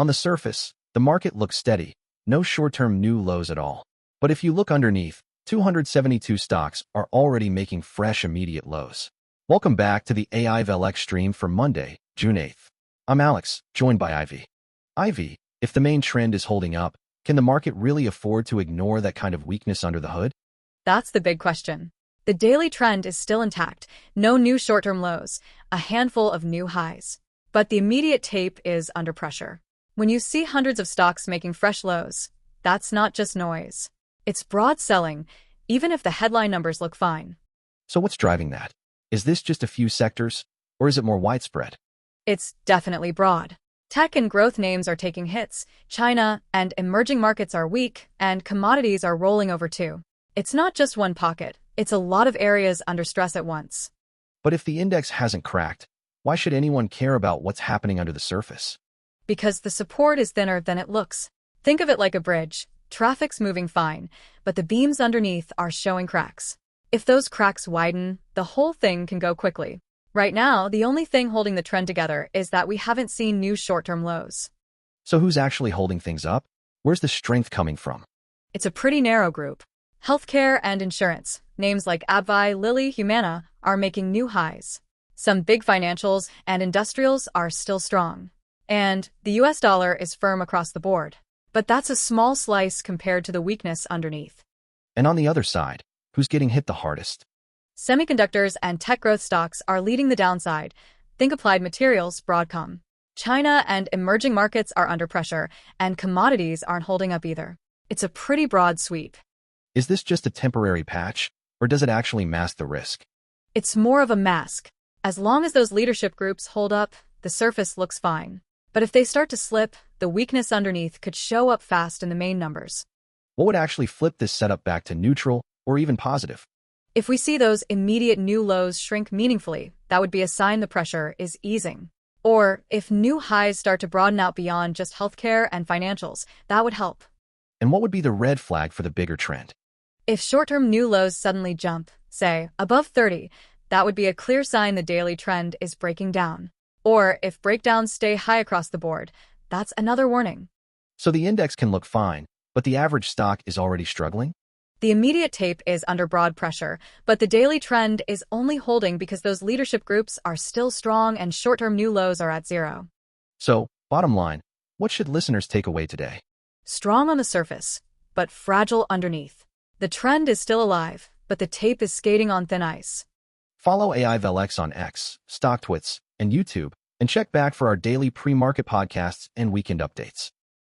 On the surface, the market looks steady, no short-term new lows at all. But if you look underneath, 272 stocks are already making fresh immediate lows. Welcome back to the AI-VLX stream for Monday, June 8th. I'm Alex, joined by Ivy. Ivy, if the main trend is holding up, can the market really afford to ignore that kind of weakness under the hood? That's the big question. The daily trend is still intact, no new short-term lows, a handful of new highs. But the immediate tape is under pressure. When you see hundreds of stocks making fresh lows, that's not just noise. It's broad selling, even if the headline numbers look fine. So what's driving that? Is this just a few sectors, or is it more widespread? It's definitely broad. Tech and growth names are taking hits, China and emerging markets are weak, and commodities are rolling over too. It's not just one pocket, it's a lot of areas under stress at once. But if the index hasn't cracked, why should anyone care about what's happening under the surface? Because the support is thinner than it looks. Think of it like a bridge. Traffic's moving fine, but the beams underneath are showing cracks. If those cracks widen, the whole thing can go quickly. Right now, the only thing holding the trend together is that we haven't seen new short-term lows. So who's actually holding things up? Where's the strength coming from? It's a pretty narrow group. Healthcare and insurance, names like AbbVie, Lilly, Humana, are making new highs. Some big financials and industrials are still strong. And the US dollar is firm across the board. But that's a small slice compared to the weakness underneath. And on the other side, who's getting hit the hardest? Semiconductors and tech growth stocks are leading the downside. Think Applied Materials, Broadcom. China and emerging markets are under pressure, and commodities aren't holding up either. It's a pretty broad sweep. Is this just a temporary patch, or does it actually mask the risk? It's more of a mask. As long as those leadership groups hold up, the surface looks fine. But if they start to slip, the weakness underneath could show up fast in the main numbers. What would actually flip this setup back to neutral or even positive? If we see those immediate new lows shrink meaningfully, that would be a sign the pressure is easing. Or if new highs start to broaden out beyond just healthcare and financials, that would help. And what would be the red flag for the bigger trend? If short-term new lows suddenly jump, say, above 30, that would be a clear sign the daily trend is breaking down. Or if breakdowns stay high across the board, that's another warning. So the index can look fine, but the average stock is already struggling? The immediate tape is under broad pressure, but the daily trend is only holding because those leadership groups are still strong and short-term new lows are at zero. So, bottom line, what should listeners take away today? Strong on the surface, but fragile underneath. The trend is still alive, but the tape is skating on thin ice. Follow AI-VLX on X, StockTwits, and YouTube, and check back for our daily pre-market podcasts and weekend updates.